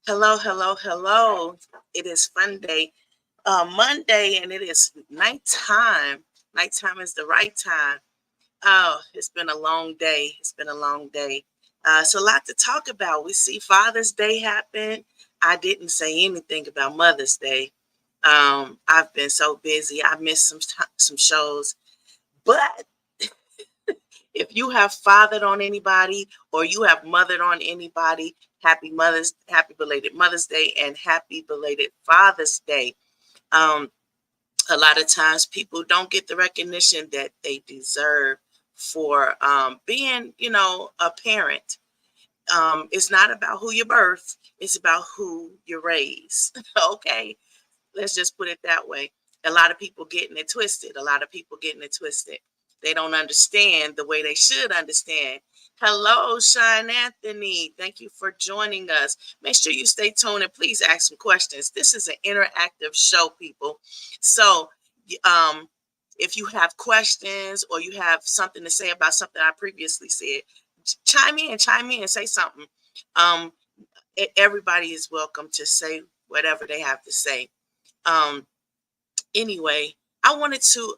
Hello, hello, hello. It is fun day, Monday, and it is nighttime. Nighttime is the right time. Oh, it's been a long day. It's been a long day. It's a lot to talk about. We see Father's Day happen. I didn't say anything about Mother's Day. I've been so busy. I missed some shows, but if you have fathered on anybody or you have mothered on anybody, happy belated Mother's Day and happy belated Father's Day. Um, a lot of times people don't get the recognition that they deserve for being, a parent. It's not about who you birth, it's about who you raise. Okay, let's just put it that way. A lot of people getting it twisted. A lot of people getting it twisted. They don't understand the way they should understand. Hello, Sean Anthony. Thank you for joining us. Make sure you stay tuned and please ask some questions. This is an interactive show, people. So, um, if you have questions or you have something to say about something I previously said, chime in, say something. Um, Everybody is welcome to say whatever they have to say. Um, anyway, I wanted to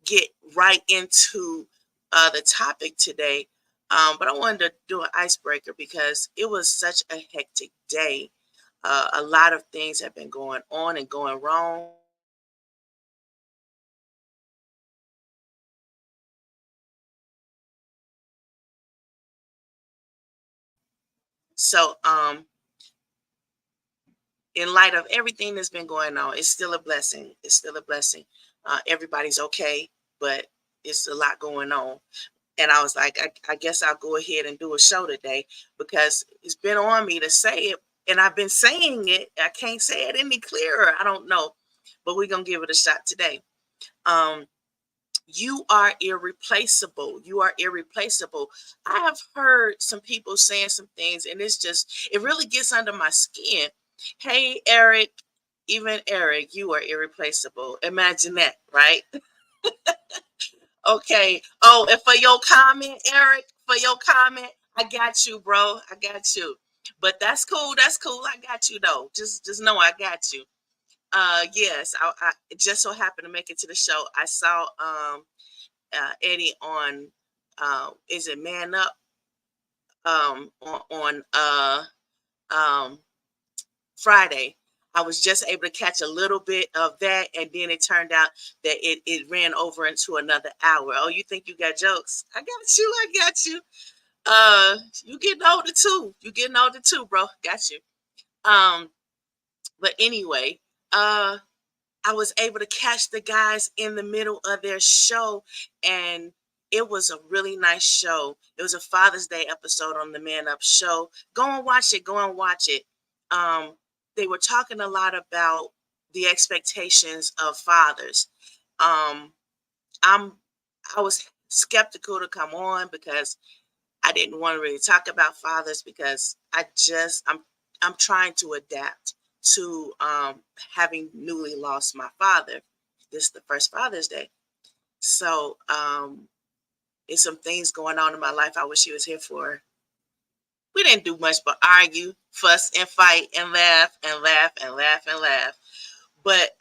get right into the topic today, but I wanted to do an icebreaker because it was such a hectic day. A lot of things have been going on and going wrong. So, in light of everything that's been going on, it's still a blessing. It's still a blessing. Everybody's okay, but it's a lot going on. And I was like, I guess I'll go ahead and do a show today because it's been on me to say it. And I've been saying it. I can't say it any clearer. I don't know. But we're going to give it a shot today. Um, you are irreplaceable. You are irreplaceable. I have heard some people saying some things, and it really gets under my skin. Hey, Eric, even Eric, you are irreplaceable. Imagine that, right? Okay. Oh, and for your comment, Eric, for your comment, I got you, bro. I got you. But that's cool. That's cool. I got you though. Just know I got you. Yes, I just so happened to make it to the show. I saw Eddie on is it Man Up on um Friday. I was just able to catch a little bit of that, and then it turned out that it ran over into another hour. Oh, you think you got jokes? I got you. I got you. You getting older too. You getting older too, bro. Got you. Um, but anyway, uh, I was able to catch the guys in the middle of their show, and it was a really nice show. It was a Father's Day episode on the Man Up show. Go and watch it. Go and watch it. Um, they were talking a lot about the expectations of fathers. Um, I'm I was skeptical to come on because I didn't want to really talk about fathers because I'm trying to adapt to having newly lost my father. This is the first Father's Day. So it's some things going on in my life I wish he was here for. We didn't do much but argue, fuss and fight and laugh and laugh and laugh and laugh. But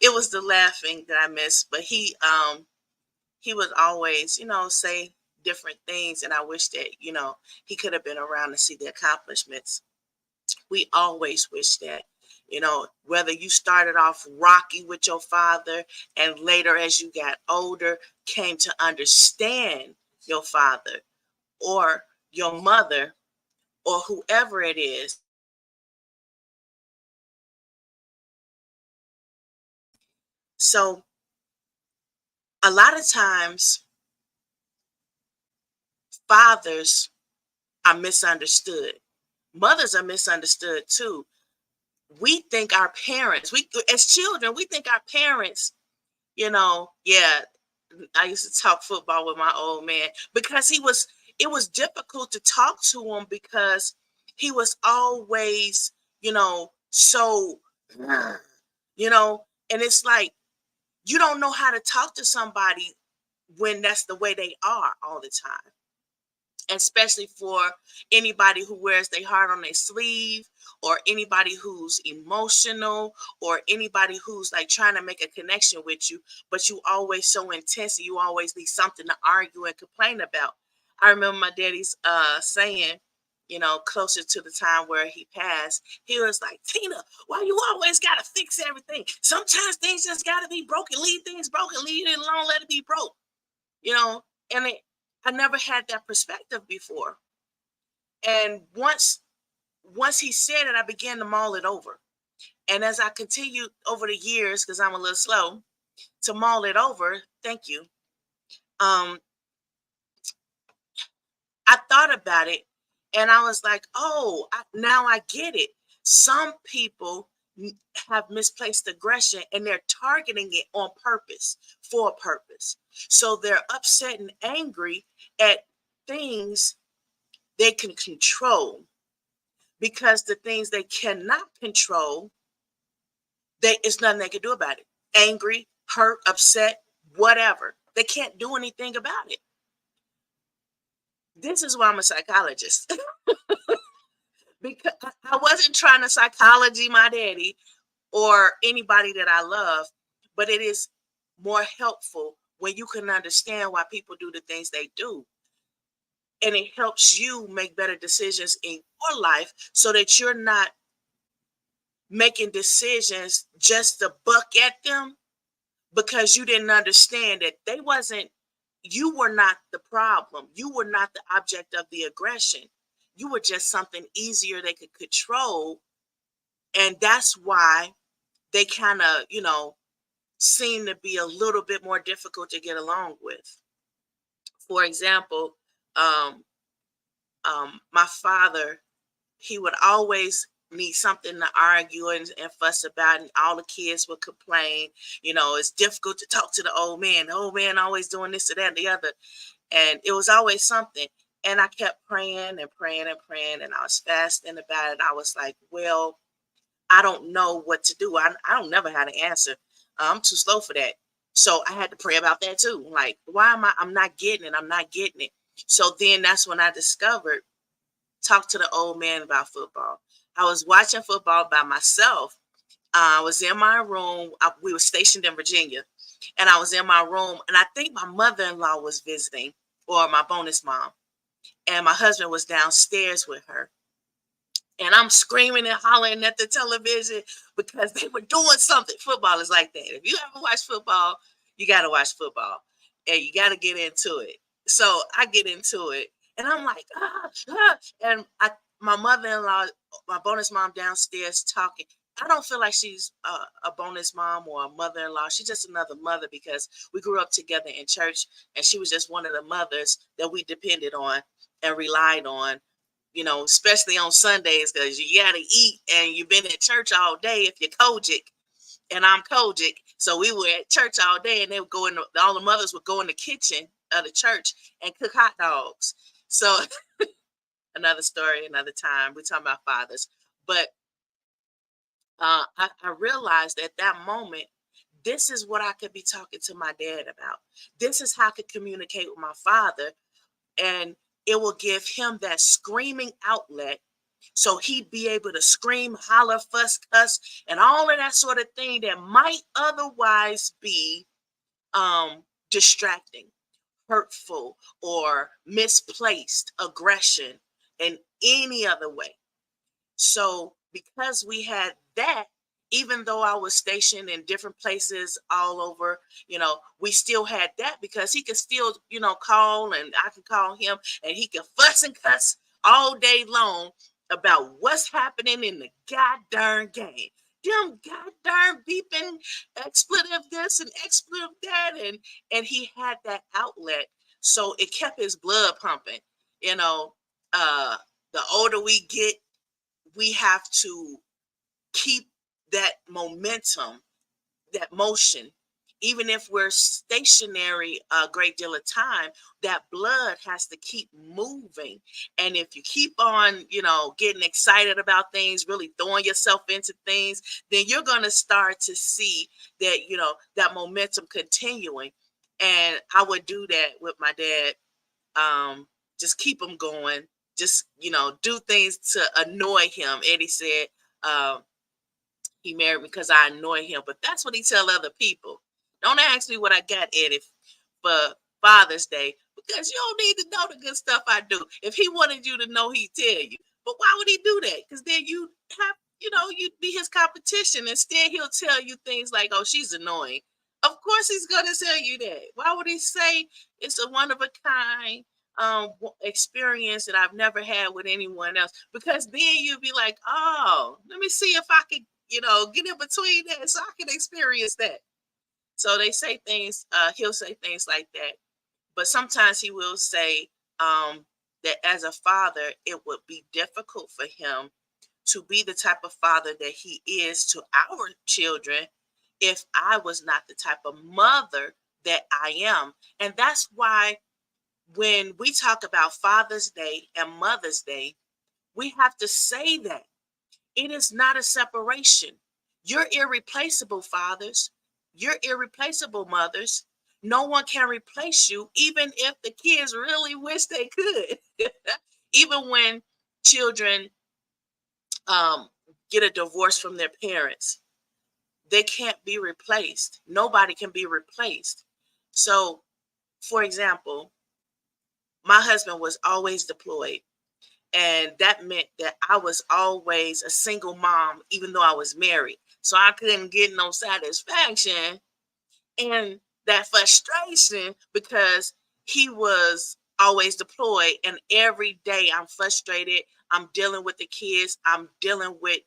it was the laughing that I missed. But he would always, say different things, and I wish that, he could have been around to see the accomplishments. We always wish that, whether you started off rocky with your father and later as you got older came to understand your father or your mother or whoever it is. So a lot of times fathers are misunderstood. Mothers are misunderstood too. We think our parents, we as children, we think our parents, yeah. I used to talk football with my old man because it was difficult to talk to him because he was always, so, and it's like you don't know how to talk to somebody when that's the way they are all the time, especially for anybody who wears their heart on their sleeve or anybody who's emotional, or anybody who's like trying to make a connection with you, but you always so intense and you always need something to argue and complain about. I remember my daddy's saying, closer to the time where he passed, he was like, Tina, why you always gotta fix everything? Sometimes things just gotta be broken. Leave things broken, leave it alone, let it be broke. You know, and I never had that perspective before. And once he said it, I began to mull it over. And as I continued over the years, because I'm a little slow, to mull it over, thank you. Um, I thought about it and I was like, oh, now I get it. Some people have misplaced aggression and they're targeting it on purpose, for a purpose. So they're upset and angry at things they can control, because the things they cannot control, it's nothing they can do about it. Angry, hurt, upset, whatever. They can't do anything about it. This is why I'm a psychologist. Because I wasn't trying to psychology my daddy or anybody that I love, but it is more helpful when you can understand why people do the things they do. And it helps you make better decisions in your life so that you're not making decisions just to buck at them, because you didn't understand that you were not the problem. You were not the object of the aggression. You were just something easier they could control. And that's why they kind of, seem to be a little bit more difficult to get along with. For example, my father, he would always need something to argue and fuss about, and all the kids would complain. It's difficult to talk to the old man. The old man always doing this or that and the other. And it was always something. And I kept praying and praying and praying, and I was fasting about it. I was like, well, I don't know what to do. I don't never have an answer. I'm too slow for that. So I had to pray about that too. Like, why am I'm not getting it? I'm not getting it. So then that's when I discovered talk to the old man about football. I was watching football by myself. I was in my room. We were stationed in Virginia, and I was in my room, and I think my mother-in-law was visiting, or my bonus mom, and my husband was downstairs with her. And I'm screaming and hollering at the television because they were doing something. Football is like that. If you ever watch football, you got to watch football, and you got to get into it. So I get into it, and I'm like, and my mother-in-law, my bonus mom downstairs talking. I don't feel like she's a bonus mom or a mother-in-law. She's just another mother, because we grew up together in church, and she was just one of the mothers that we depended on and relied on, especially on Sundays, because you got to eat and you've been at church all day if you're Kojic, and I'm Kojic. So we were at church all day, and they would all the mothers would go in the kitchen of the church and cook hot dogs. So another story, another time. We're talking about fathers. But I realized at that moment, this is what I could be talking to my dad about. This is how I could communicate with my father, and it will give him that screaming outlet, so he'd be able to scream, holler, fuss, cuss, and all of that sort of thing that might otherwise be distracting, hurtful, or misplaced aggression in any other way. So because we had that, even though I was stationed in different places all over, we still had that, because he could still, call, and I could call him, and he could fuss and cuss all day long about what's happening in the goddamn game. Them goddamn beeping expletive this and expletive that, and he had that outlet, so it kept his blood pumping. The older we get, we have to keep that momentum, that motion. Even if we're stationary a great deal of time, that blood has to keep moving. And if you keep on, getting excited about things, really throwing yourself into things, then you're going to start to see that, that momentum continuing. And I would do that with my dad. Just keep him going. just, do things to annoy him. Eddie said, um, he married me because I annoy him. But that's what he tell other people. Don't ask me what I got, Eddie, for Father's Day, because you don't need to know the good stuff I do. If he wanted you to know, he'd tell you. But why would he do that? Because then you'd be his competition. Instead, he'll tell you things like, "Oh, she's annoying." Of course, he's gonna tell you that. Why would he say it's a one of a kind experience that I've never had with anyone else? Because then you'd be like, "Oh, let me see if I can, get in between that so I can experience that." So they say things. He'll say things like that, but sometimes he will say that as a father, it would be difficult for him to be the type of father that he is to our children if I was not the type of mother that I am. And that's why when we talk about Father's Day and Mother's Day, we have to say that it is not a separation. You're irreplaceable, fathers. You're irreplaceable, mothers. No one can replace you, even if the kids really wish they could. Even when children um, get a divorce from their parents, they can't be replaced. Nobody can be replaced. So, for example, my husband was always deployed. And that meant that I was always a single mom, even though I was married. So I couldn't get no satisfaction and that frustration because he was always deployed. And every day I'm frustrated. I'm dealing with the kids. I'm dealing with,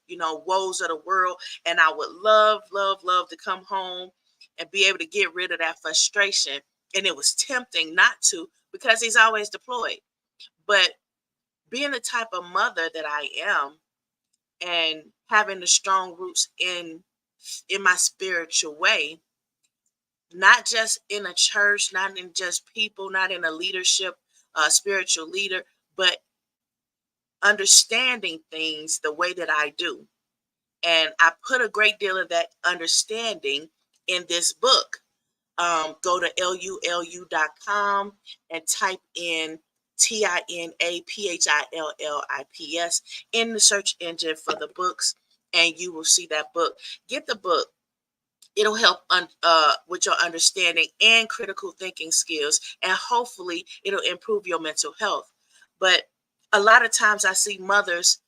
woes of the world. And I would love, love, love to come home and be able to get rid of that frustration. And it was tempting not to because he's always deployed. But being the type of mother that I am and having the strong roots in my spiritual way, not just in a church, not in just people, not in a leadership, spiritual leader, but understanding things the way that I do. And I put a great deal of that understanding in this book. Go to lulu.com and type in TINAPHILLIPS in the search engine for the books, and you will see that book. Get the book. It'll help with your understanding and critical thinking skills, and hopefully it'll improve your mental health. But a lot of times I see mothers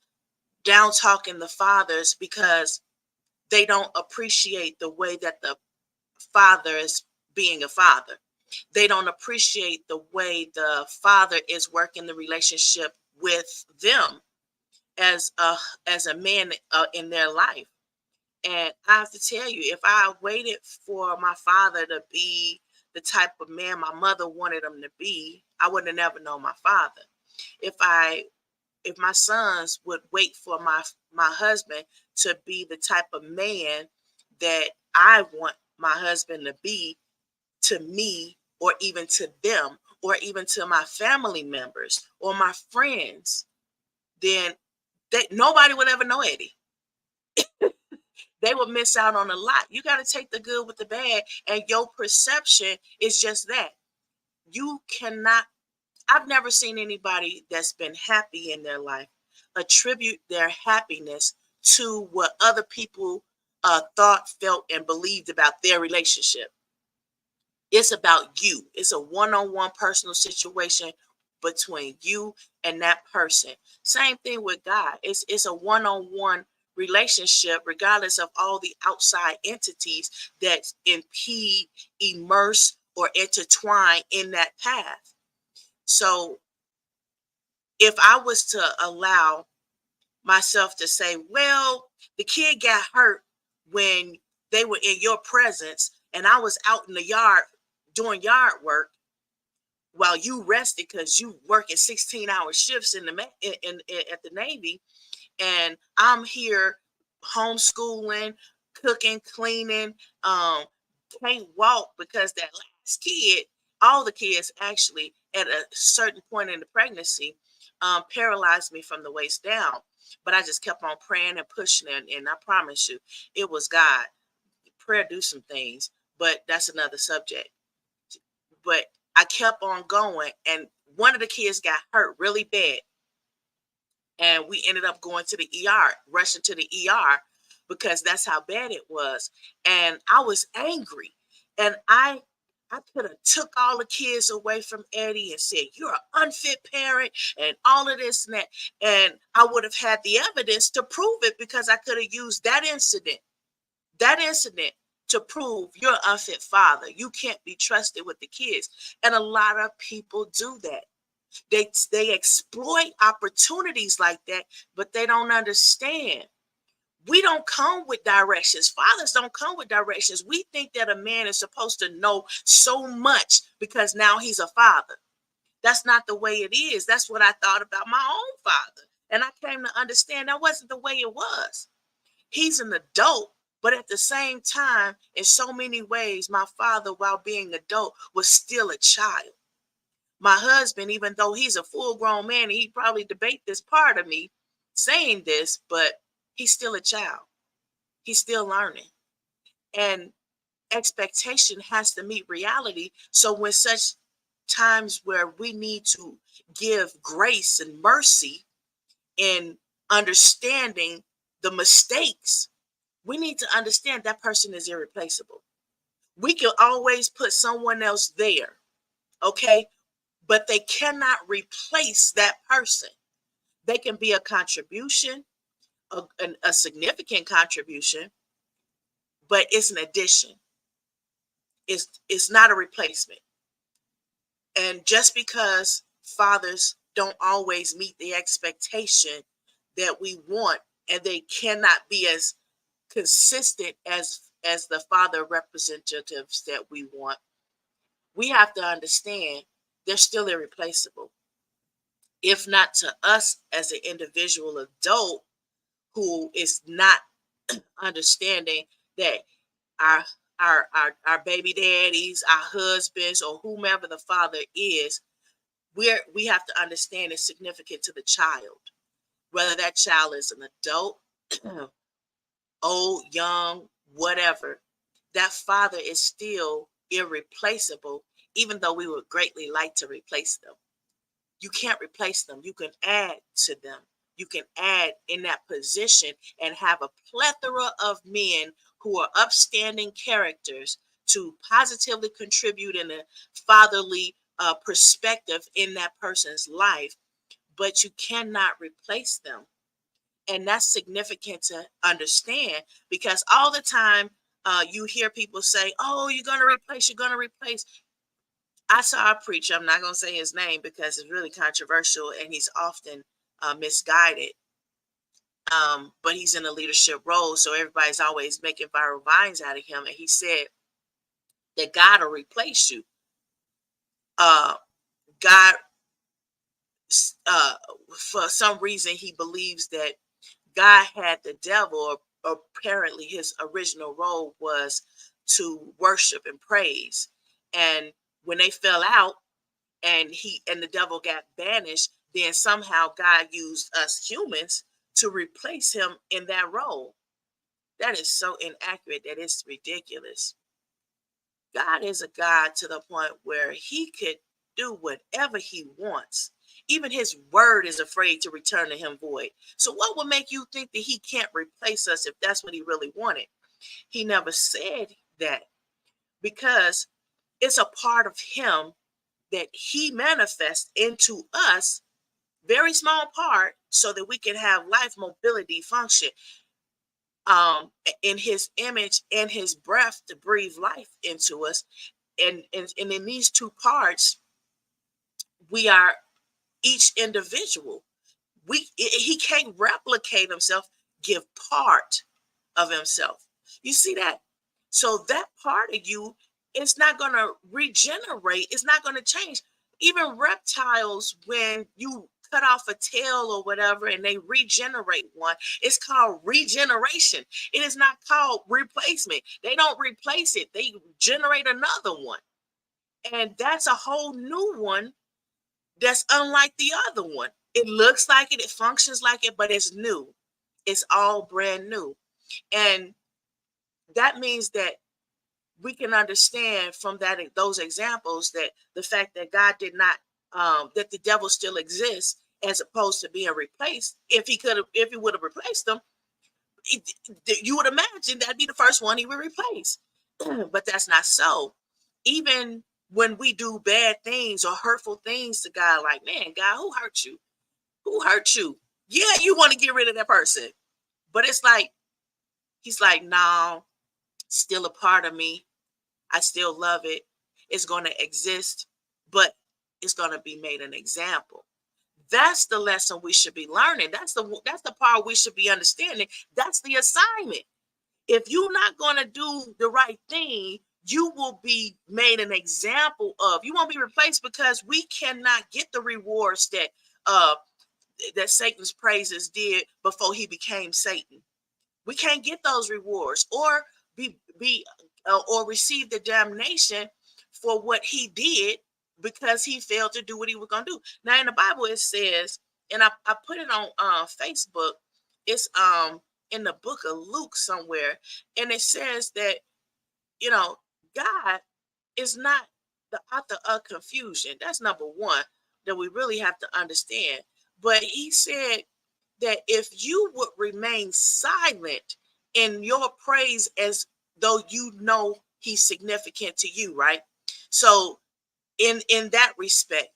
down talking the fathers because they don't appreciate the way that the father is being a father. They don't appreciate the way the father is working the relationship with them as a man in their life. And I have to tell you, if I waited for my father to be the type of man my mother wanted him to be, I would have never known my father. If my sons would wait for my husband to be the type of man that I want my husband to be to me, or even to them, or even to my family members or my friends, then nobody would ever know Eddie. They would miss out on a lot. You got to take the good with the bad, and your perception is just that. You cannot, I've never seen anybody that's been happy in their life attribute their happiness to what other people thought, felt, and believed about their relationship. It's about you. It's a one-on-one personal situation between you and that person. Same thing with God. It's a one-on-one relationship, regardless of all the outside entities that impede, immerse, or intertwine in that path. So if I was to allow myself to say, well, the kid got hurt when they were in your presence and I was out in the yard doing yard work while you rested because you working 16-hour shifts at the Navy, and I'm here homeschooling, cooking, cleaning, can't walk because that last kid, all the kids actually at a certain point in the pregnancy, paralyzed me from the waist down. But I just kept on praying and pushing, and I promise you, it was God. Prayer do some things, but that's another subject. But I kept on going, and one of the kids got hurt really bad. And we ended up going to the ER, rushing to the ER because that's how bad it was. And I was angry. And I could have took all the kids away from Eddie and said, "You're an unfit parent," and all of this and that. And I would have had the evidence to prove it because I could have used that incident to prove you're an unfit father. You can't be trusted with the kids. And a lot of people do that. They exploit opportunities like that, but they don't understand. We don't come with directions. Fathers don't come with directions. We think that a man is supposed to know so much because now he's a father. That's not the way it is. That's what I thought about my own father. And I came to understand that wasn't the way it was. He's an adult, but at the same time, in so many ways, my father, while being adult, was still a child. My husband, even though he's a full-grown man, and he probably debate this part of me saying this, but he's still a child. He's still learning. And expectation has to meet reality. So when such times where we need to give grace and mercy in understanding the mistakes, we need to understand that person is irreplaceable. We can always put someone else there, okay? But they cannot replace that person. They can be a contribution, a significant contribution, but it's an addition. It's not a replacement. And just because fathers don't always meet the expectation that we want, and they cannot be as consistent as the father representatives that we want, we have to understand they're still irreplaceable. If not to us as an individual adult who is not understanding that our our baby daddies, our husbands, or whomever the father is, we have to understand it's significant to the child, whether that child is an adult, old, young, whatever. That father is still irreplaceable, even though we would greatly like to replace them. You can't replace them. You can add to them. You can add in that position and have a plethora of men who are upstanding characters to positively contribute in a fatherly perspective in that person's life, but you cannot replace them. And that's significant to understand because all the time you hear people say, "Oh, you're going to replace." I saw a preacher, I'm not going to say his name because it's really controversial and he's often misguided. But he's in a leadership role, so everybody's always making viral vines out of him. And he said that God will replace you. Uh, God, uh, for some reason, he believes that God had the devil, or apparently his original role was to worship and praise. And when they fell out, and the devil got banished, then somehow God used us humans to replace him in that role. That is so inaccurate that it's ridiculous. God is a God to the point where he could do whatever he wants. Even his word is afraid to return to him void. So what would make you think that he can't replace us if that's what he really wanted? He never said that because it's a part of him that he manifests into us, very small part, so that we can have life, mobility, function, in his image and his breath to breathe life into us. And in these two parts, we are each individual. He can't replicate himself, give part of himself. You see that? So that part of you is not going to regenerate. It's not going to change. Even reptiles, when you cut off a tail or whatever and they regenerate one, it's called regeneration. It is not called replacement. They don't replace it. They generate another one. And that's a whole new one that's unlike the other one. It looks like it functions like it, but it's new. It's all brand new. And that means that we can understand from those examples that the fact that God did not, that the devil still exists as opposed to being replaced. If he would have replaced them, you would imagine that'd be the first one he would replace. But that's not so. Even when we do bad things or hurtful things to God, like, man, God, who hurt you? Who hurt you? Yeah, you want to get rid of that person. But it's like, he's like, no, still a part of me. I still love it. It's going to exist, but it's going to be made an example. That's the lesson we should be learning. That's the part we should be understanding. That's the assignment. If you're not going to do the right thing, you will be made an example of. You won't be replaced, because we cannot get the rewards that Satan's praises did before he became Satan. We can't get those rewards, or or receive the damnation for what he did, because he failed to do what he was going to do. Now in the Bible it says, and I put it on Facebook. It's in the book of Luke somewhere, and it says that, God is not the author of confusion. That's number one that we really have to understand. But he said that if you would remain silent in your praise, as though you know he's significant to you, right? So in that respect,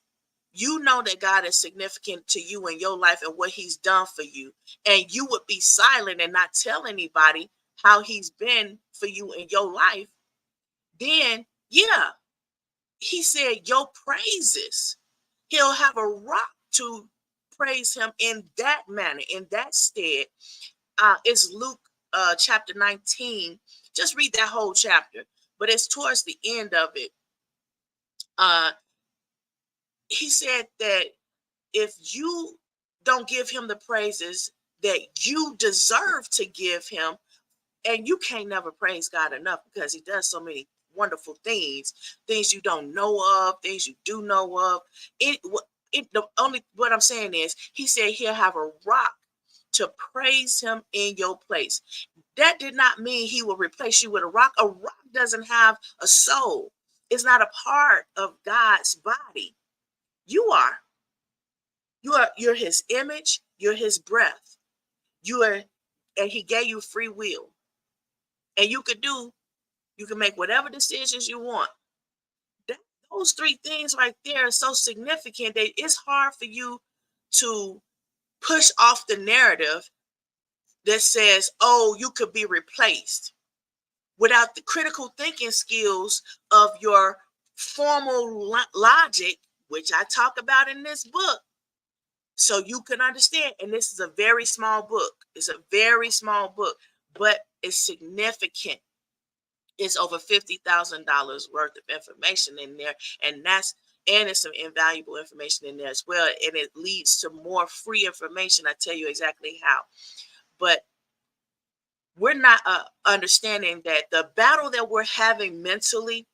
you know that God is significant to you in your life and what he's done for you, and you would be silent and not tell anybody how he's been for you in your life, then yeah, he said your praises, he'll have a rock to praise him in that manner, in that stead. It's Luke chapter 19. Just read that whole chapter, but it's towards the end of it. He said that if you don't give him the praises that you deserve to give him, and you can't never praise God enough, because he does so many wonderful things you don't know of, things you do know of. What I'm saying is, he said he'll have a rock to praise him in your place. That did not mean he will replace you with a rock. A rock doesn't have a soul. It's not a part of God's body. You're his image, you're his breath. And he gave you free will. And you can make whatever decisions you want. Those three things right there are so significant that it's hard for you to push off the narrative that says, oh, you could be replaced, without the critical thinking skills of your formal logic, which I talk about in this book, so you can understand. And this is a very small book. It's a very small book, but it's significant. It's over $50,000 worth of information in there, and it's some invaluable information in there as well. And it leads to more free information. I tell you exactly how. But we're not understanding that the battle that we're having mentally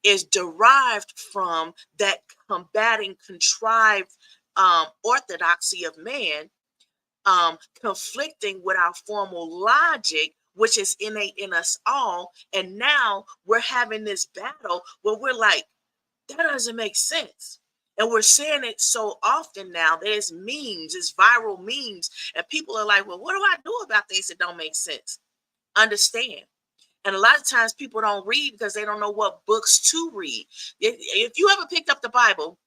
is derived from that combating contrived orthodoxy of man, conflicting with our formal logic, which is innate in us all. And now we're having this battle where we're like, that doesn't make sense. And we're saying it so often now that it's memes, it's viral memes. And people are like, well, what do I do about things that don't make sense? Understand. And a lot of times people don't read because they don't know what books to read. If you ever picked up the Bible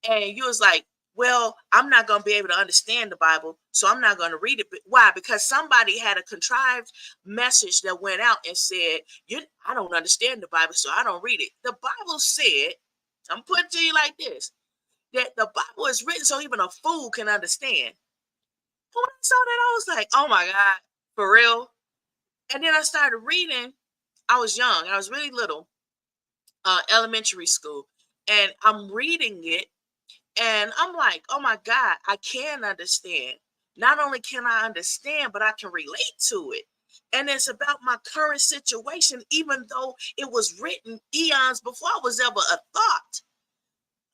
and you was like, well, I'm not going to be able to understand the Bible, so I'm not going to read it. But why? Because somebody had a contrived message that went out and said, I don't understand the Bible, so I don't read it. The Bible said, I'm putting it to you like this, that the Bible is written so even a fool can understand. When I saw that, I was like, oh my God, for real? And then I started reading. I was young. I was really little, elementary school. And I'm reading it. And I'm like, oh my God, I can understand. Not only can I understand, but I can relate to it. And it's about my current situation, even though it was written eons before I was ever a thought.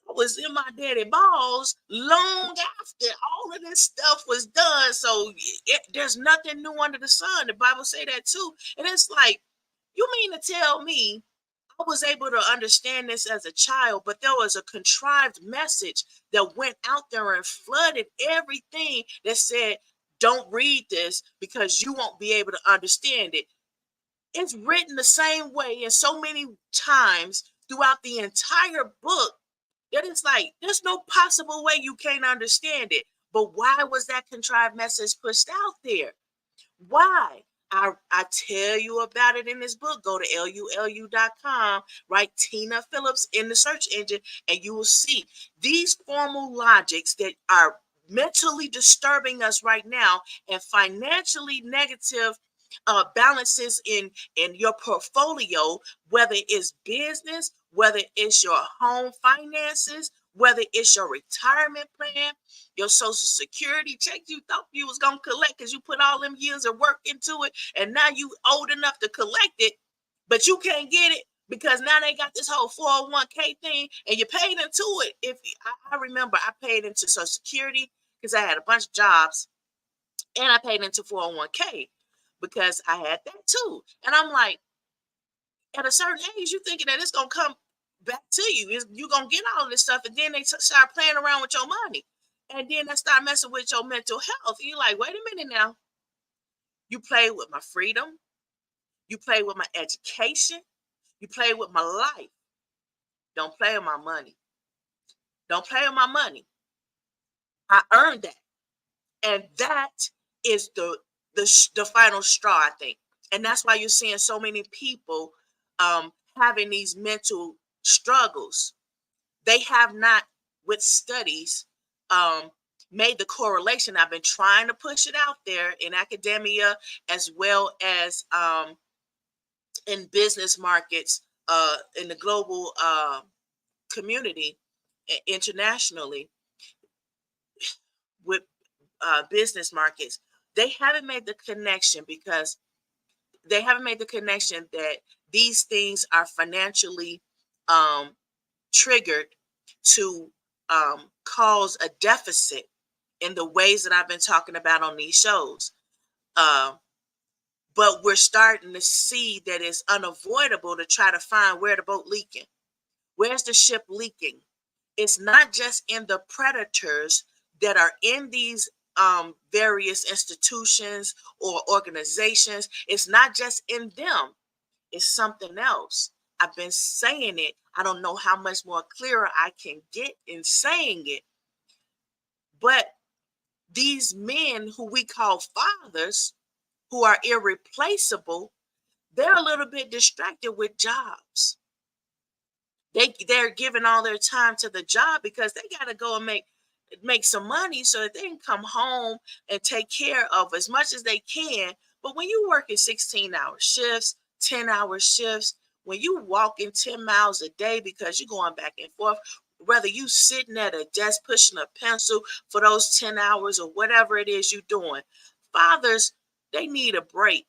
I was in my daddy balls long after all of this stuff was done. So there's nothing new under the sun. The Bible say that too. And it's like, you mean to tell me I was able to understand this as a child, but there was a contrived message that went out there and flooded everything that said, don't read this because you won't be able to understand it. It's written the same way and so many times throughout the entire book that it's like, there's no possible way you can't understand it. But why was that contrived message pushed out there? Why? I tell you about it in this book. Go to lulu.com, write Tina Phillips in the search engine, and you will see these formal logics that are mentally disturbing us right now and financially negative balances in your portfolio, whether it's business, whether it's your home finances, whether it's your retirement plan, your social security check you thought you was gonna collect because you put all them years of work into it, and now you old enough to collect it, but you can't get it because now they got this whole 401k thing, and you paid into it. If I remember, I paid into social security because I had a bunch of jobs, and I paid into 401k because I had that too. And I'm like, at a certain age, you're thinking that it's gonna come back to you. You're gonna get all of this stuff, and then they start playing around with your money, and then they start messing with your mental health. You're like, wait a minute now. You play with my freedom, you play with my education, you play with my life. Don't play with my money. Don't play with my money. I earned that, and that is the final straw, I think. And that's why you're seeing so many people having these mental struggles. They have not, with studies, um, made the correlation. I've been trying to push it out there in academia as well as in business markets, in the global community, internationally, with business markets. They haven't made the connection because they haven't made the connection that these things are financially um, triggered to cause a deficit in the ways that I've been talking about on these shows. Uh, but we're starting to see that it's unavoidable to try to find where the boat leaking. Where's the ship leaking? It's not just in the predators that are in these various institutions or organizations. It's not just in them. It's something else. I've been saying it. I don't know how much more clearer I can get in saying it. But these men who we call fathers, who are irreplaceable, they're a little bit distracted with jobs. They're giving all their time to the job because they got to go and make some money so that they can come home and take care of as much as they can. But when you work in 16-hour shifts, 10-hour shifts, when you walking 10 miles a day because you're going back and forth, whether you sitting at a desk pushing a pencil for those 10 hours or whatever it is you're doing, fathers, they need a break,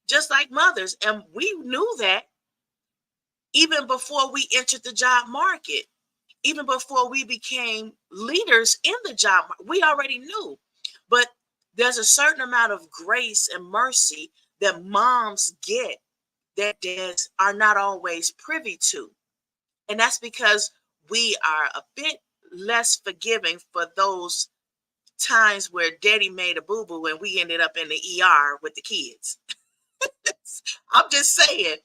just like mothers. And we knew that even before we entered the job market, even before we became leaders in the job market, we already knew. But there's a certain amount of grace and mercy that moms get that dads are not always privy to. And that's because we are a bit less forgiving for those times where daddy made a boo-boo and we ended up in the ER with the kids. I'm just saying.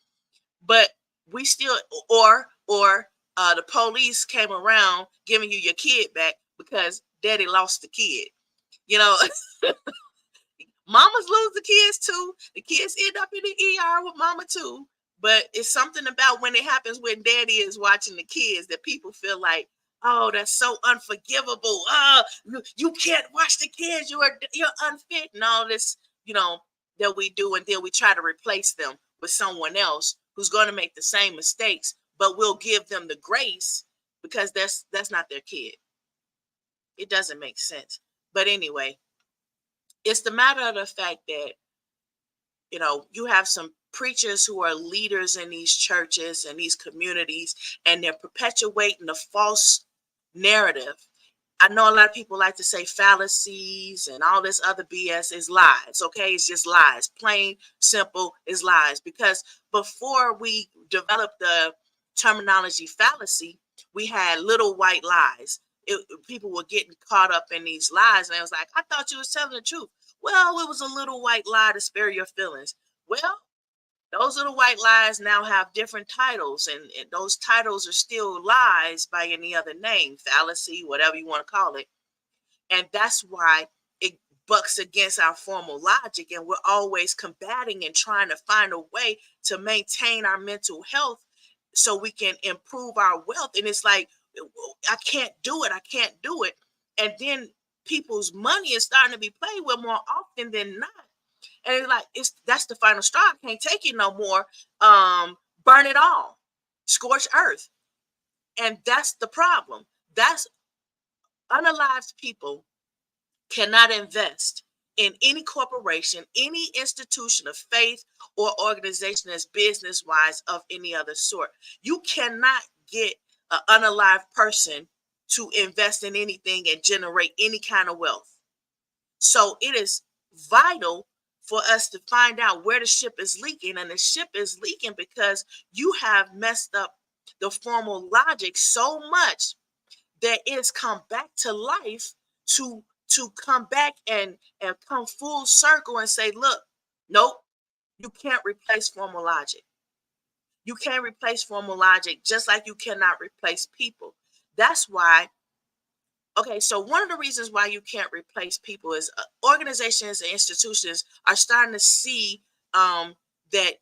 But we still, or the police came around giving you your kid back because daddy lost the kid. You know, mamas lose the kids too. The kids end up in the ER with mama too. But it's something about when it happens when daddy is watching the kids that people feel like, oh, that's so unforgivable. Oh, you can't watch the kids. You're unfit and all this, you know, that we do, and then we try to replace them with someone else who's going to make the same mistakes, but we'll give them the grace because that's not their kid. It doesn't make sense. But anyway, it's the matter of the fact that, you know, you have some preachers who are leaders in these churches and these communities, and they're perpetuating the false narrative. I know a lot of people like to say fallacies and all this other BS is lies. Okay, it's just lies. Plain, simple is lies. Because before we developed the terminology fallacy, we had little white lies. People were getting caught up in these lies, and I was like, I thought you was telling the truth. Well, it was a little white lie to spare your feelings. Well, those little white lies now have different titles, and those titles are still lies by any other name, fallacy, whatever you want to call it. And that's why it bucks against our formal logic, and we're always combating and trying to find a way to maintain our mental health so we can improve our wealth. And it's like, I can't do it, I can't do it. And then people's money is starting to be played with more often than not. And it's like, that's the final straw. I can't take it no more. Burn it all, scorch earth. And that's the problem. That's unalived people cannot invest in any corporation, any institution of faith, or organization that's business wise of any other sort. You cannot get an unalived person to invest in anything and generate any kind of wealth. So it is vital for us to find out where the ship is leaking. And the ship is leaking because you have messed up the formal logic so much that it's come back to life to come back and come full circle and say, look, nope, you can't replace formal logic. You can't replace formal logic, just like you cannot replace people. That's why. Okay, so one of the reasons why you can't replace people is organizations and institutions are starting to see that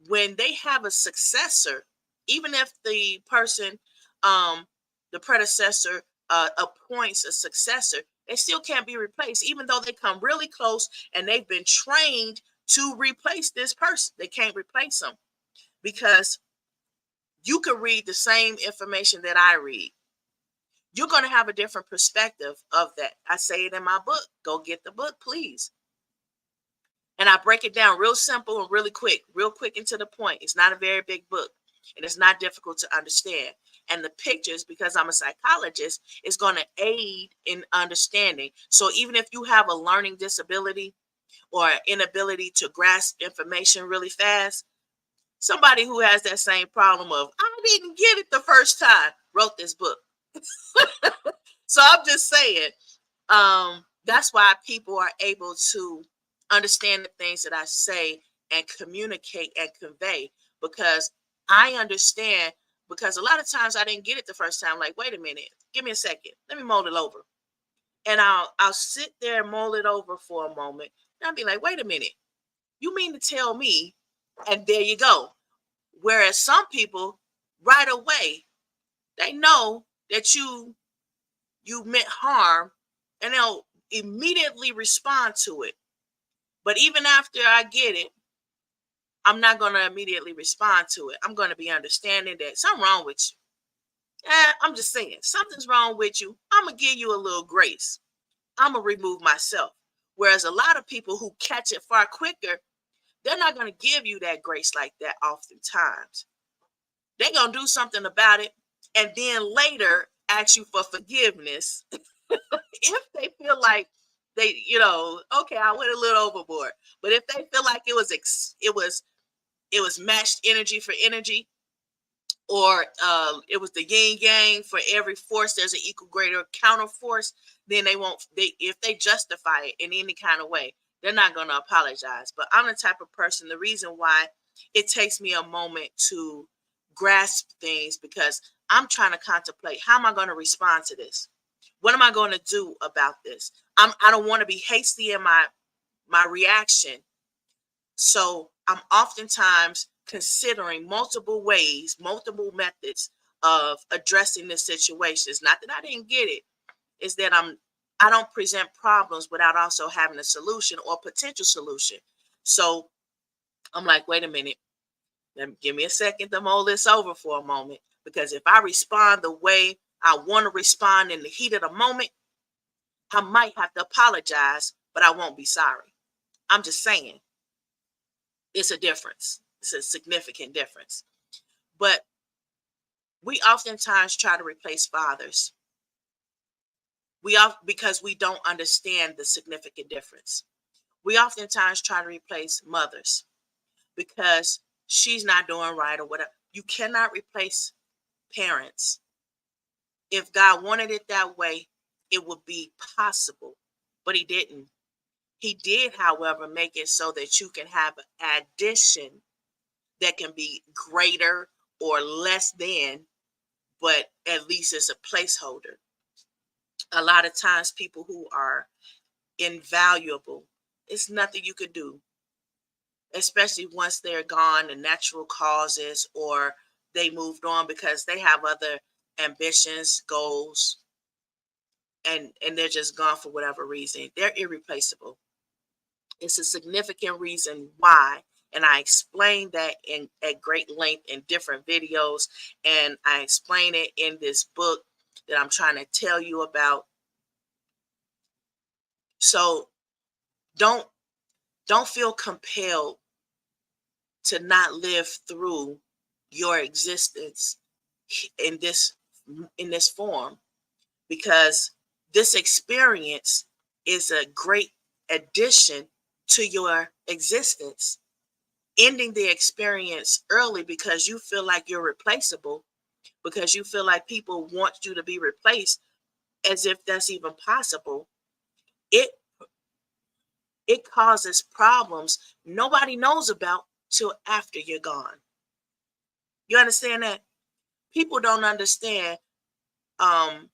when they have a successor, even if the person, the predecessor, appoints a successor, they still can't be replaced, even though they come really close and they've been trained to replace this person. They can't replace them because you could read the same information that I read. You're going to have a different perspective of that. I say it in my book. Go get the book, please. And I break it down real simple and real quick and to the point. It's not a very big book, and it's not difficult to understand. And the pictures, because I'm a psychologist, is going to aid in understanding. So even if you have a learning disability or inability to grasp information really fast, somebody who has that same problem of, I didn't get it the first time, wrote this book. So I'm just saying, that's why people are able to understand the things that I say and communicate and convey, because I understand, because a lot of times I didn't get it the first time. Like, wait a minute, give me a second. Let me mold it over. And I'll sit there and mold it over for a moment. And I'll be like, wait a minute, you mean to tell me? And there you go. Whereas some people right away, they know that you meant harm, and they'll immediately respond to it. But even after I get it, I'm not going to immediately respond to it. I'm going to be understanding that something wrong with you. I'm just saying, something's wrong with you. I'm going to give you a little grace. I'm going to remove myself. Whereas a lot of people who catch it far quicker, they're not going to give you that grace like that oftentimes. They're going to do something about it and then later ask you for forgiveness if they feel like they, okay, I went a little overboard. But if they feel like it was matched energy for energy, or it was the yin yang, for every force there's an equal greater counter force, then if they justify it in any kind of way, they're not going to apologize. But I'm the type of person, the reason why it takes me a moment to grasp things, because I'm trying to contemplate, how am I going to respond to this? What am I going to do about this? I don't want to be hasty in my reaction. So I'm oftentimes considering multiple ways, multiple methods of addressing this situation. It's not that I didn't get it. It's that I don't present problems without also having a solution or potential solution. So I'm like, wait a minute. Give me a second to mull this over for a moment. Because if I respond the way I want to respond in the heat of the moment, I might have to apologize, but I won't be sorry. I'm just saying, it's a difference. It's a significant difference. But we oftentimes try to replace fathers. Because we don't understand the significant difference. We oftentimes try to replace mothers because she's not doing right or whatever. You cannot replace parents. If God wanted it that way, it would be possible, but he didn't. He did, however, make it so that you can have an addition that can be greater or less than, but at least it's a placeholder. A lot of times, people who are invaluable, it's nothing you could do, especially once they're gone, the natural causes, or they moved on because they have other ambitions, goals, and they're just gone for whatever reason. They're irreplaceable. It's a significant reason why, and I explained that in at great length in different videos, and I explain it in this book that I'm trying to tell you about. So don't don't feel compelled to not live through your existence in this form, because this experience is a great addition to your existence. Ending the experience early because you feel like you're replaceable, because you feel like people want you to be replaced, as if that's even possible, it it causes problems nobody knows about till after you're gone. You understand that? People don't understand um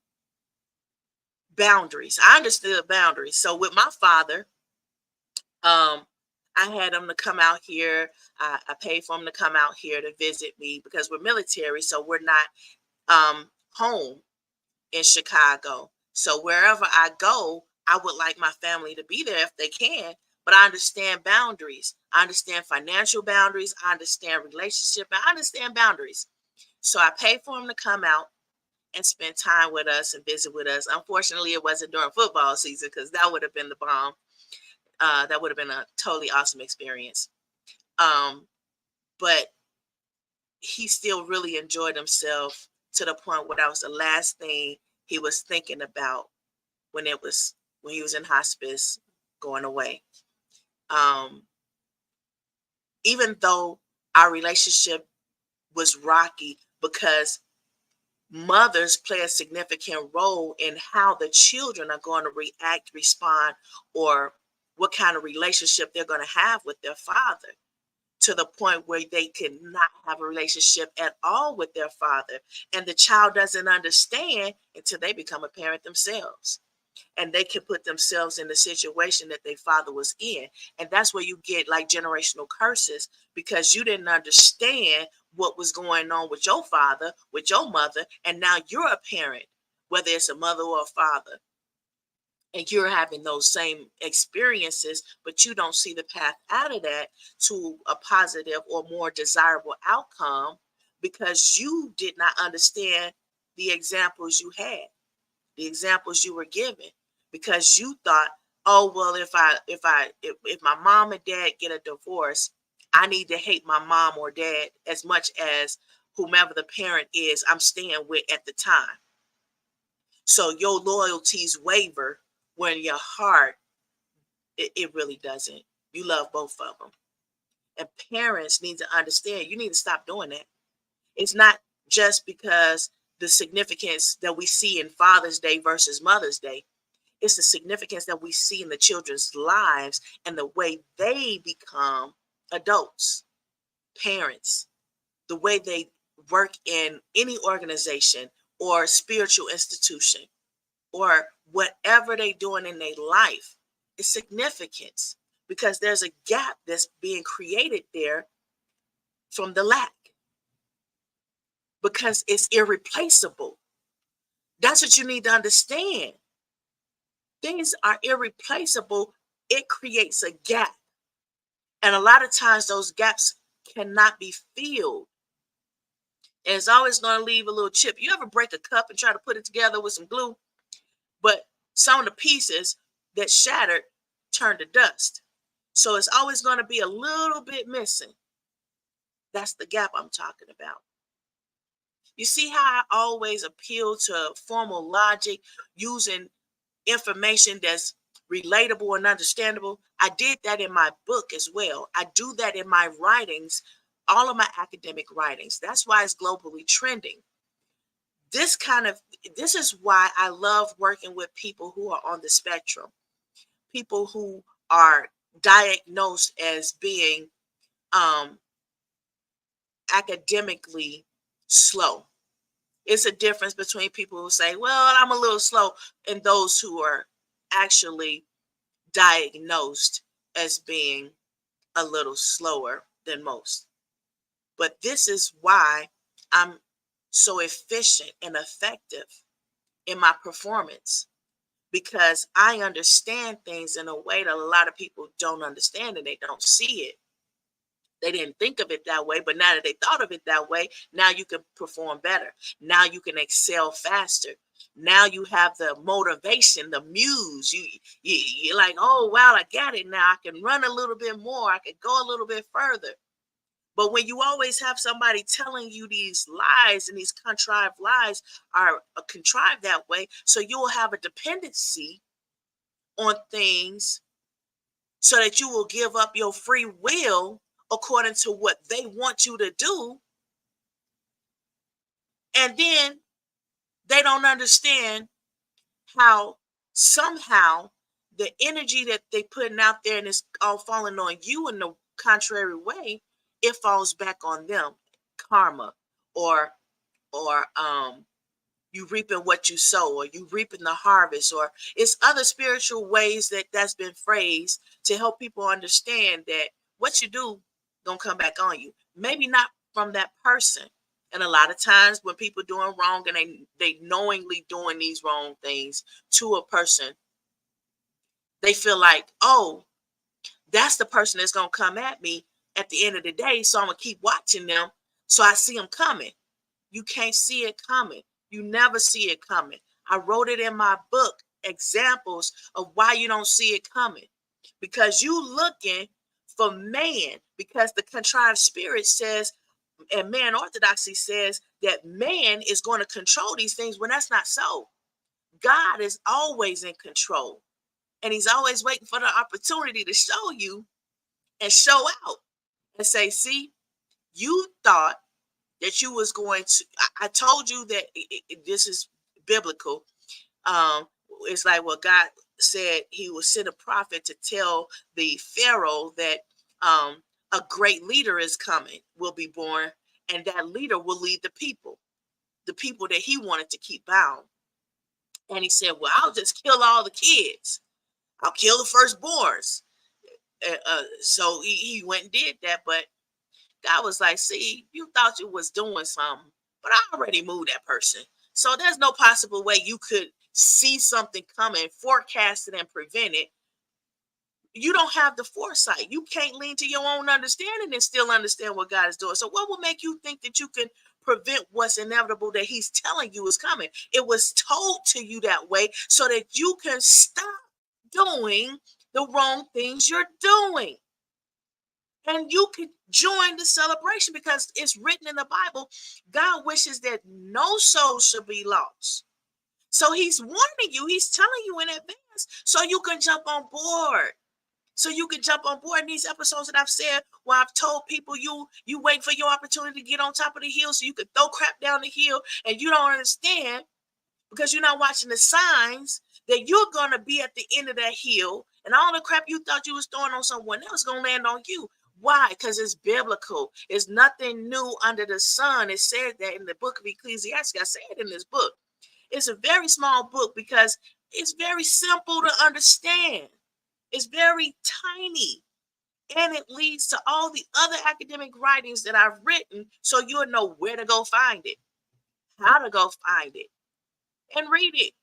boundaries. I understood boundaries. So with my father, um I had him to come out here. I paid for him to come out here to visit me because we're military, so we're not home in Chicago. So wherever I go, I would like my family to be there if they can. But I understand boundaries. I understand financial boundaries. I understand relationship. I understand boundaries. So I paid for him to come out and spend time with us and visit with us. Unfortunately, it wasn't during football season because that would have been the bomb. That would have been a totally awesome experience. Um, but he still really enjoyed himself to the point where that was the last thing he was thinking about when he was in hospice going away. Um, Even though our relationship was rocky, because mothers play a significant role in how the children are going to react, respond, or what kind of relationship they're going to have with their father, to the point where they cannot have a relationship at all with their father. And the child doesn't understand until they become a parent themselves. And they can put themselves in the situation that their father was in. And that's where you get like generational curses, because you didn't understand what was going on with your father, with your mother, and now you're a parent, whether it's a mother or a father, and you're having those same experiences, but you don't see the path out of that to a positive or more desirable outcome, because you did not understand the examples you had, the examples you were given, because you thought, oh well, if my mom and dad get a divorce, I need to hate my mom or dad as much as whomever the parent is I'm staying with at the time. So your loyalties waver when your heart, it really doesn't. You love both of them. And parents need to understand, you need to stop doing that. It's not just because the significance that we see in Father's Day versus Mother's Day. It's the significance that we see in the children's lives and the way they become adults, parents, the way they work in any organization or spiritual institution, or whatever they're doing in their life. It's significance, because there's a gap that's being created there from the lack, because it's irreplaceable. That's what you need to understand. Things are irreplaceable. It creates a gap. And a lot of times those gaps cannot be filled. And it's always going to leave a little chip. You ever break a cup and try to put it together with some glue, but some of the pieces that shattered turn to dust. So it's always going to be a little bit missing. That's the gap I'm talking about. You see how I always appeal to formal logic, using information that's relatable and understandable? I did that in my book as well. I do that in my writings, all of my academic writings. That's why it's globally trending, This is why I love working with people who are on the spectrum, people who are diagnosed as being um, academically slow. It's a difference between people who say, well, I'm a little slow, and those who are actually diagnosed as being a little slower than most. But this is why I'm so efficient and effective in my performance, because I understand things in a way that a lot of people don't understand, and they don't see it. They didn't think of it that way, but now that they thought of it that way, now you can perform better. Now you can excel faster. Now you have the motivation, the muse. You're like, oh wow, I got it now. I can run a little bit more. I can go a little bit further. But when you always have somebody telling you these lies, and these contrived lies are contrived that way, so you'll have a dependency on things so that you will give up your free will according to what they want you to do. And then they don't understand how somehow the energy that they putting out there and it's all falling on you in the contrary way, it falls back on them. Karma, or or you reaping what you sow, or you reaping the harvest, or it's other spiritual ways that's been phrased to help people understand that what you do gonna come back on you. Maybe not from that person. And a lot of times when people doing wrong and they knowingly doing these wrong things to a person, they feel like, oh, that's the person that's gonna come at me at the end of the day. So I'm gonna keep watching them so I see them coming. You can't see it coming. You never see it coming. I wrote it in my book, examples of why you don't see it coming. Because you looking for man, because the contrived spirit says, and man orthodoxy says that man is going to control these things, when that's not so. God is always in control. And he's always waiting for the opportunity to show you and show out and say, see, you thought that you was going to, I told you that this is biblical. It's like, well, God said he would send a prophet to tell the Pharaoh that a great leader is coming, will be born, and that leader will lead the people that he wanted to keep bound. And he said, well, I'll just kill all the kids. I'll kill the firstborns. So he went and did that, but God was like, see, you thought you was doing something, but I already moved that person. So there's no possible way you could see something coming, forecast it, and prevent it. You don't have the foresight. You can't lean to your own understanding and still understand what God is doing. So what will make you think that you can prevent what's inevitable that he's telling you is coming? It was told to you that way so that you can stop doing the wrong things you're doing. And you could join the celebration, because it's written in the Bible, God wishes that no soul should be lost. So he's warning you, he's telling you in advance so you can jump on board. So you can jump on board in these episodes that I've said, where I've told people you wait for your opportunity to get on top of the hill so you can throw crap down the hill, and you don't understand because you're not watching the signs that you're going to be at the end of that hill, and all the crap you thought you was throwing on someone else is going to land on you. Why? Because it's biblical. It's nothing new under the sun. It said that in the book of Ecclesiastes. I say it in this book. It's a very small book because it's very simple to understand. It's very tiny. And it leads to all the other academic writings that I've written, so you'll know where to go find it, how to go find it, and read it.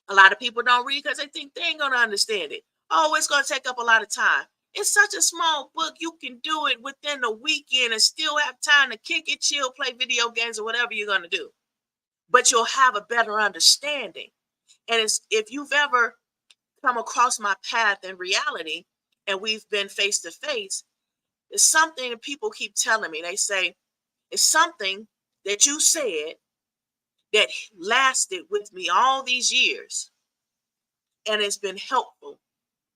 A lot of people don't read because they think they ain't going to understand it. Oh, it's going to take up a lot of time. It's such a small book. You can do it within the weekend and still have time to kick it, chill, play video games, or whatever you're going to do. But you'll have a better understanding. And if you've ever come across my path in reality and we've been face to face, it's something that people keep telling me. They say, it's something that you said that lasted with me all these years, and it's been helpful,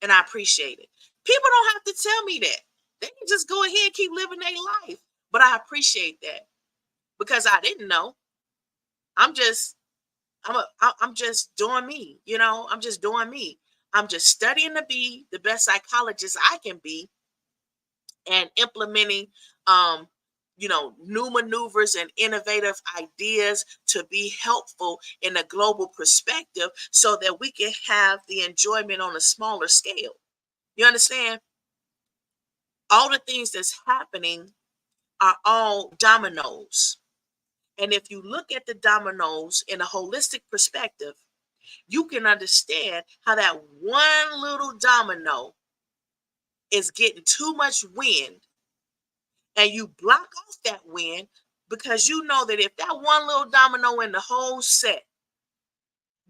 and I appreciate it. People don't have to tell me that. They can just go ahead and keep living their life. But I appreciate that, because I didn't know. I'm just doing me, I'm just doing me. I'm just studying to be the best psychologist I can be, and implementing new maneuvers and innovative ideas to be helpful in a global perspective so that we can have the enjoyment on a smaller scale. You understand? All the things that's happening are all dominoes. And if you look at the dominoes in a holistic perspective, you can understand how that one little domino is getting too much wind, and you block off that wind, because you know that if that one little domino in the whole set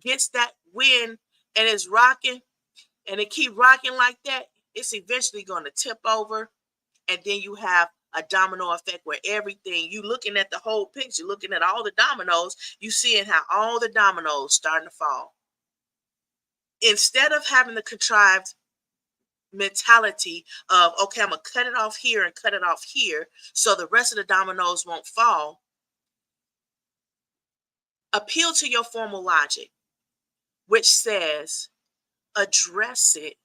gets that wind and it's rocking, and it keep rocking like that, it's eventually going to tip over, and then you have a domino effect where everything, you looking at the whole picture, looking at all the dominoes, you seeing how all the dominoes starting to fall. Instead of having the contrived mentality of, okay, I'm gonna cut it off here and cut it off here so the rest of the dominoes won't fall, appeal to your formal logic, which says address it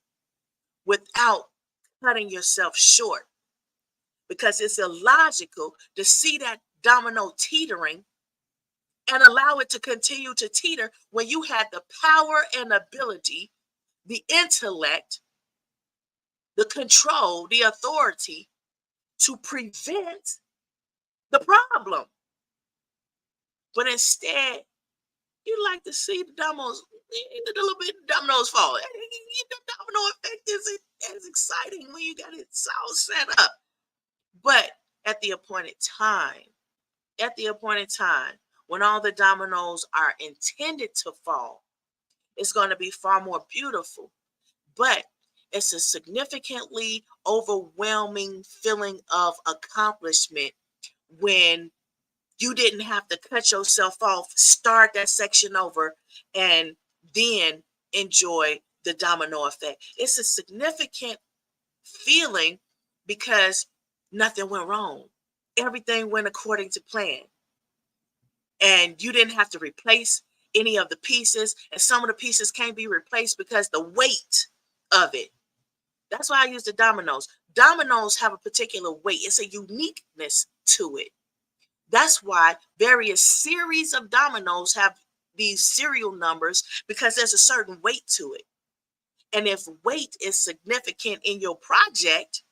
without cutting yourself short, because it's illogical to see that domino teetering and allow it to continue to teeter when you had the power and ability, the intellect, the control, the authority to prevent the problem. But instead, you like to see the dominoes, the little bit dominoes fall. The domino effect isn't as exciting when you got it all set up. But at the appointed time, when all the dominoes are intended to fall, it's going to be far more beautiful. But it's a significantly overwhelming feeling of accomplishment when you didn't have to cut yourself off, start that section over, and then enjoy the domino effect. It's a significant feeling because nothing went wrong. Everything went according to plan. And you didn't have to replace any of the pieces. And some of the pieces can't be replaced because the weight of it. That's why I use the dominoes. Dominoes have a particular weight. It's a uniqueness to it. That's why various series of dominoes have these serial numbers, because there's a certain weight to it. And if weight is significant in your project,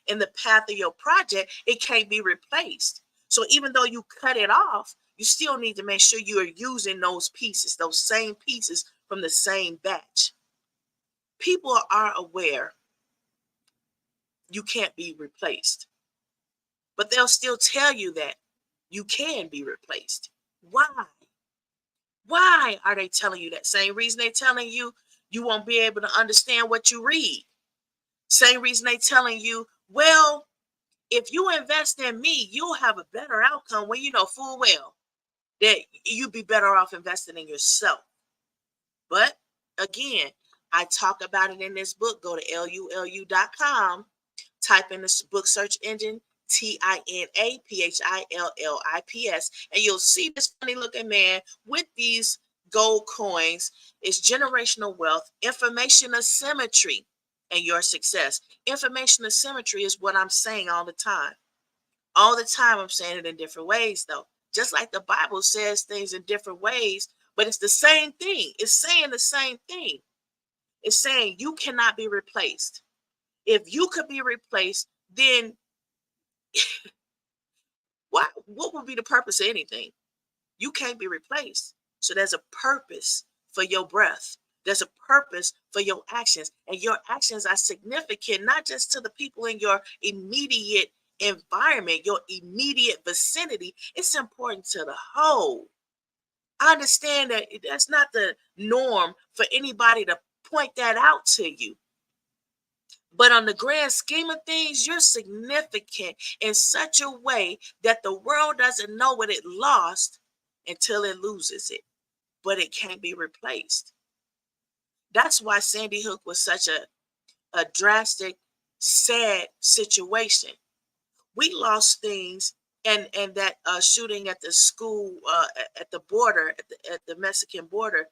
in the path of your project, it can't be replaced. So even though you cut it off, you still need to make sure you are using those pieces, those same pieces from the same batch. People are aware you can't be replaced, but they'll still tell you that you can be replaced. Why? Why are they telling you that? Same reason they're telling you you won't be able to understand what you read. Same reason they're telling you, well, if you invest in me, you'll have a better outcome, when you know full well that you'd be better off investing in yourself. But again, I talk about it in this book. Go to lulu.com, type in the book search engine, TINAPHILLIPS, and you'll see this funny looking man with these gold coins. It's generational wealth, information asymmetry, and your success. Information asymmetry is what I'm saying all the time. All the time, I'm saying it in different ways, though. Just like the Bible says things in different ways, but it's the same thing. It's saying the same thing. It's saying you cannot be replaced. If you could be replaced, then what would be the purpose of anything? You can't be replaced. So there's a purpose for your breath. There's a purpose for your actions. And your actions are significant, not just to the people in your immediate environment, your immediate vicinity. It's important to the whole. I understand that that's not the norm for anybody to point that out to you. But on the grand scheme of things, you're significant in such a way that the world doesn't know what it lost until it loses it. But it can't be replaced. That's why Sandy Hook was such a drastic, sad situation. We lost things and that shooting at the school, at the border, at the Mexican border,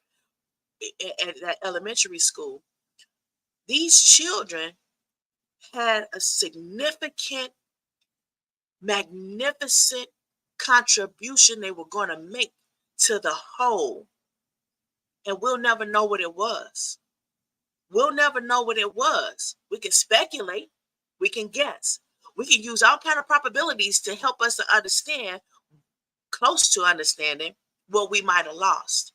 at that elementary school. These children had a significant, magnificent contribution they were going to make to the whole, and we'll never know what it was. We'll never know what it was. We can speculate, we can guess, we can use all kind of probabilities to help us to understand, close to understanding, what we might have lost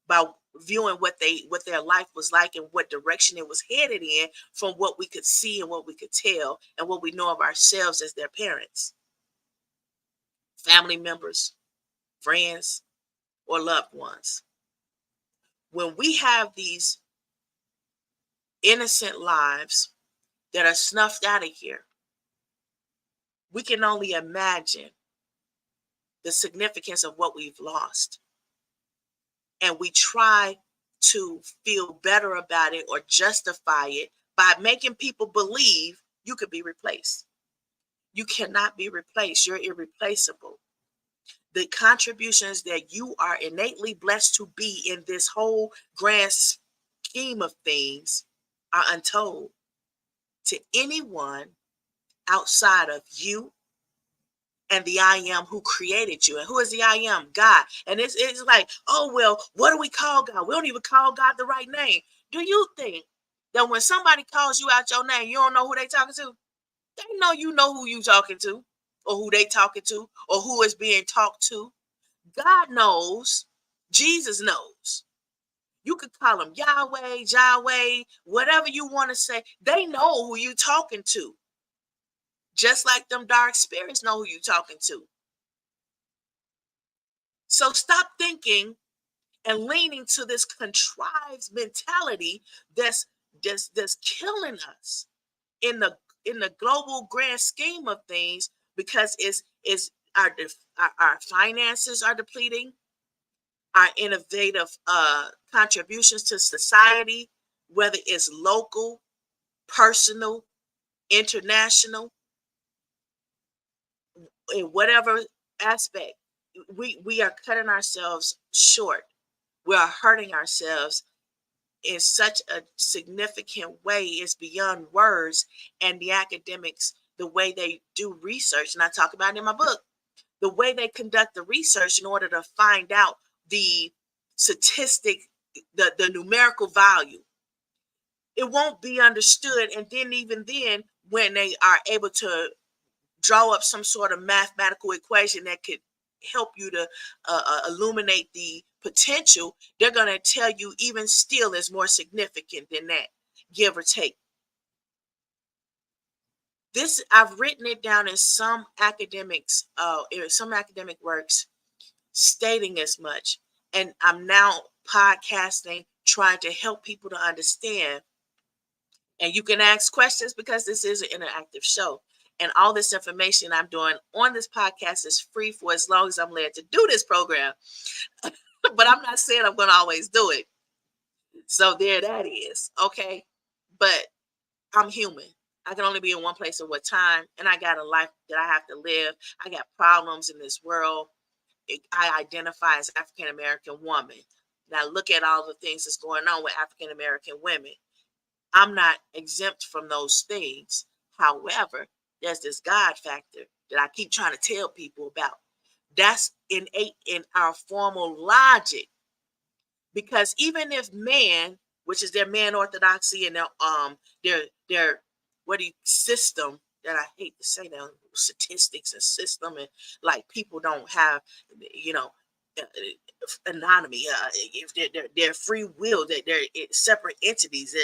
by viewing what their life was like and what direction it was headed in, from what we could see and what we could tell and what we know of ourselves as their parents, family members, friends, or loved ones. When we have these innocent lives that are snuffed out of here, we can only imagine the significance of what we've lost. And we try to feel better about it or justify it by making people believe you could be replaced. You cannot be replaced. You're irreplaceable. The contributions that you are innately blessed to be in this whole grand scheme of things are untold to anyone outside of you and the I am who created you. And who is the I am? God. And it's like, oh, well, what do we call God? We don't even call God the right name. Do you think that when somebody calls you out your name, you don't know who they talking to? They know who you talking to, or who they talking to, or who is being talked to. God knows. Jesus knows. You could call him Yahweh, Yahweh, whatever you want to say. They know who you talking to. Just like them dark spirits know who you talking to. So stop thinking and leaning to this contrived mentality that's killing us in the global grand scheme of things, because it's our finances are depleting, our innovative contributions to society, whether it's local, personal, international, in whatever aspect, we are cutting ourselves short. We are hurting ourselves in such a significant way. It's beyond words. And the academics, the way they do research, and I talk about it in my book, the way they conduct the research in order to find out the statistic, the numerical value, it won't be understood. And then even then, when they are able to draw up some sort of mathematical equation that could help you to illuminate the potential, they're going to tell you even still is more significant than that, give or take. This, I've written it down in some academics, in some academic works, stating as much. And I'm now podcasting, trying to help people to understand. And you can ask questions because this is an interactive show. And all this information I'm doing on this podcast is free for as long as I'm led to do this program. But I'm not saying I'm going to always do it. So there that is. Okay. But I'm human. I can only be in one place at one time. And I got a life that I have to live. I got problems in this world. I identify as African American woman. Now look at all the things that's going on with African American women. I'm not exempt from those things. However, there's this God factor that I keep trying to tell people about. That's innate in our formal logic. Because even if man, which is their man orthodoxy and their what do you system, that I hate to say that, statistics and system, and like people don't have, you know, anatomy, if they're free will, that they're separate entities,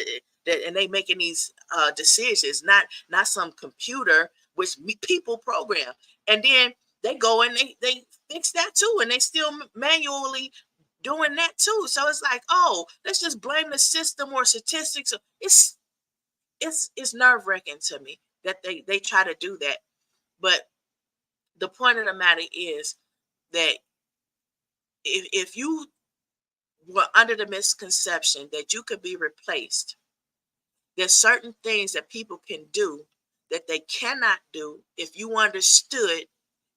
and they making these decisions, not some computer which people program, and then they go and they fix that too, and they still manually doing that too. So it's like, oh, let's just blame the system or statistics. It's nerve-wracking to me that they try to do that. But the point of the matter is that if you were under the misconception that you could be replaced, there's certain things that people can do that they cannot do if you understood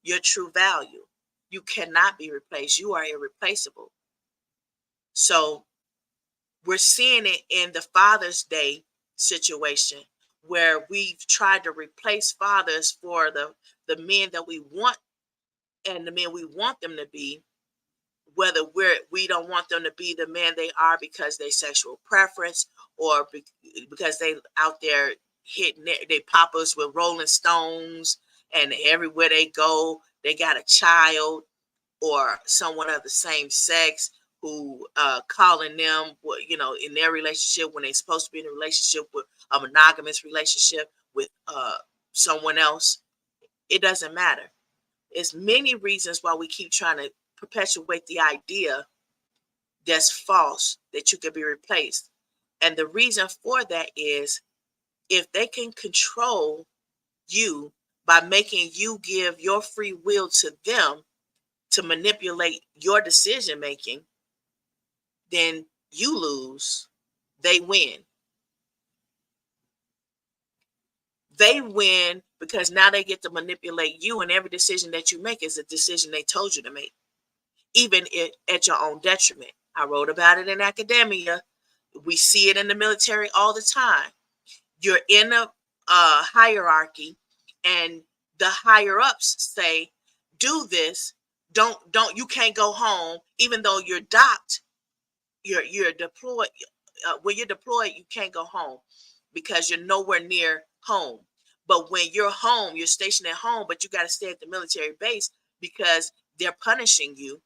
your true value. You cannot be replaced. You are irreplaceable. So we're seeing it in the Father's Day situation where we've tried to replace fathers for the men that we want and the men we want them to be, whether we don't want them to be the man they are because they sexual preference or because they out there hitting they pop us with Rolling Stones and everywhere they go they got a child or someone of the same sex who calling them in their relationship when they're supposed to be in a relationship with a monogamous relationship with someone else. It doesn't matter. It's many reasons why we keep trying to perpetuate the idea that's false that you could be replaced. And the reason for that is if they can control you by making you give your free will to them to manipulate your decision making, then you lose, they win. They win because now they get to manipulate you, and every decision that you make is a decision they told you to make, even at your own detriment. I wrote about it in academia. We see it in the military all the time. You're in a hierarchy, and the higher ups say, "Do this. Don't. You can't go home, even though you're docked. You're deployed. When you're deployed, you can't go home because you're nowhere near home. But when you're home, you're stationed at home, but you got to stay at the military base because they're punishing you.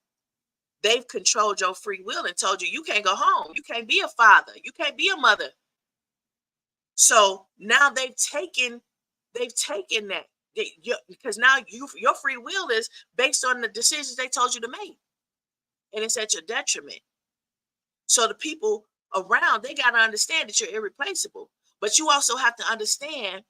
They've controlled your free will and told you you can't go home. You can't be a father. You can't be a mother. So now they've taken that because now your free will is based on the decisions they told you to make, and it's at your detriment. So the people around, they got to understand that you're irreplaceable, but you also have to understand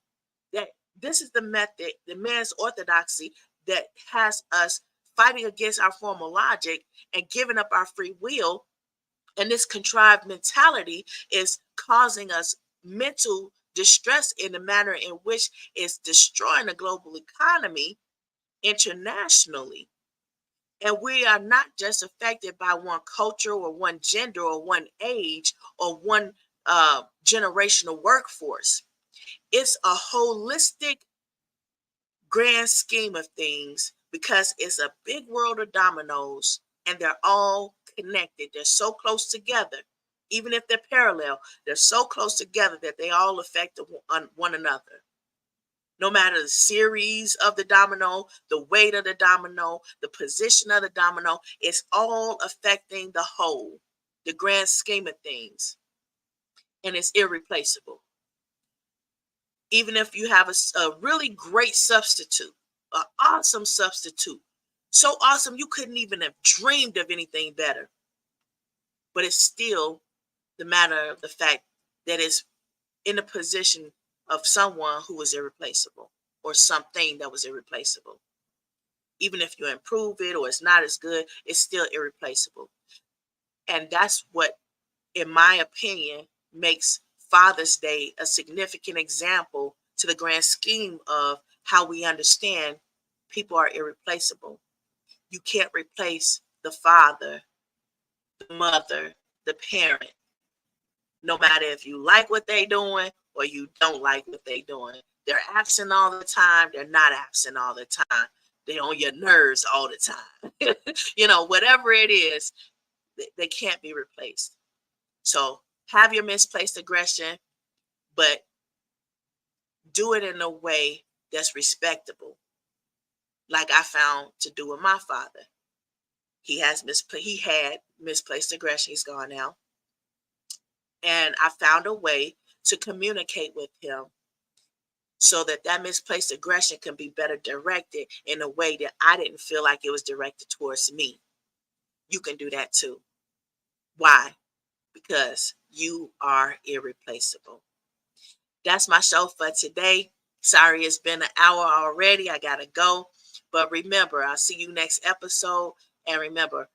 that this is the method, the man's orthodoxy that has us fighting against our formal logic and giving up our free will. And this contrived mentality is causing us mental distress in the manner in which it's destroying the global economy internationally. And we are not just affected by one culture or one gender or one age or one generational workforce. It's a holistic grand scheme of things because it's a big world of dominoes and they're all connected. They're so close together, even if they're parallel, they're so close together that they all affect one another. No matter the series of the domino, the weight of the domino, the position of the domino, it's all affecting the whole, the grand scheme of things. And it's irreplaceable. Even if you have a really great substitute, an awesome substitute, so awesome you couldn't even have dreamed of anything better. But it's still the matter of the fact that it's in the position of someone who was irreplaceable or something that was irreplaceable. Even if you improve it or it's not as good, it's still irreplaceable. And that's what, in my opinion, makes Father's Day a significant example to the grand scheme of how we understand people are irreplaceable. You can't replace the father, the mother, the parent, no matter if you like what they're doing or you don't like what they're doing. They're absent all the time. They're not absent all the time. They're on your nerves all the time. Whatever it is, they can't be replaced. So have your misplaced aggression, but do it in a way that's respectable. Like I found to do with my father. He had misplaced aggression. He's gone now. And I found a way to communicate with him so that misplaced aggression can be better directed in a way that I didn't feel like it was directed towards me. You can do that too. Why? Because you are irreplaceable. That's my show for today. Sorry, it's been an hour already. I gotta go. But remember, I'll see you next episode. And remember,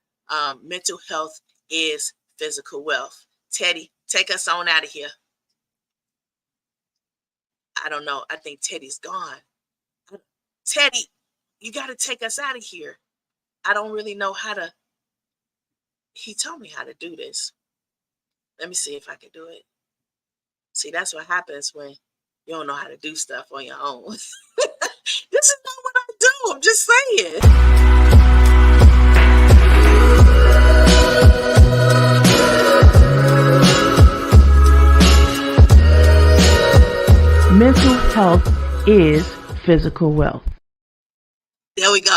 mental health is physical wealth. Teddy, take us on out of here. I don't know. I think Teddy's gone. Teddy, you got to take us out of here. I don't really know how to. He told me how to do this. Let me see if I can do it. See, that's what happens when you don't know how to do stuff on your own. This is not what I do. I'm just saying. Mental health is physical wealth. There we go.